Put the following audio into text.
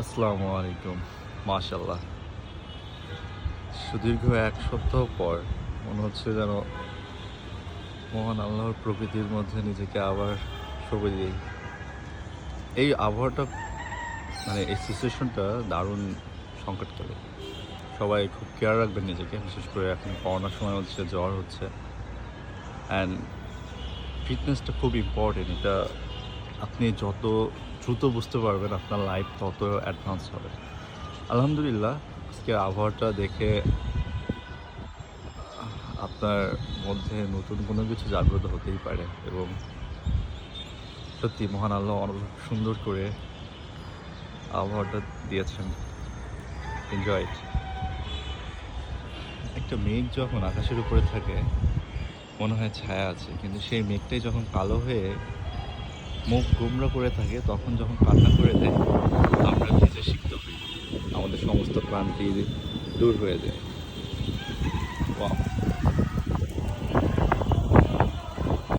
আসসালামু আলাইকুম। মাশাআল্লাহ। সুদীর্ঘ ১ সপ্তাহ পর মনে হচ্ছে যেন মহান আল্লাহর প্রকৃতির মধ্যে নিজেকে আবার সঁপে দিই। এই আবহাওয়াটা এই সিচুয়েশনটা দারুণ সংকটকালী। সবাই খুব কেয়ার রাখবেন নিজেকে। বিশেষ করে এখন করোনার সময় হচ্ছে, জ্বর হচ্ছে। অ্যান্ড ফিটনেসটা খুব ইম্পর্টেন্ট। এটা আপনি যত দ্রুত বুঝতে পারবেন আপনার লাইফ তত অ্যাডভান্স হবে। আলহামদুলিল্লাহ আজকে আবহাওয়াটা দেখে আপনার মধ্যে নতুন কোনো কিছু জাগ্রত হতেই পারে এবং সত্যি মহান আল্লাহ অনেক সুন্দর করে আবহাওয়াটা দিয়েছেন। Enjoy it. একটা মেঘ যখন আকাশের উপরে থাকে মনে হয় ছায়া আছে, কিন্তু সেই মেঘটাই যখন কালো হয়ে মুখ গোমড়া করে থাকে তখন যখন কান্না করে দেয় আমরা ভিজে সিক্ত হই। আমাদের সমস্ত ক্লান্তি দূর হয়ে যায়। ওয়াও!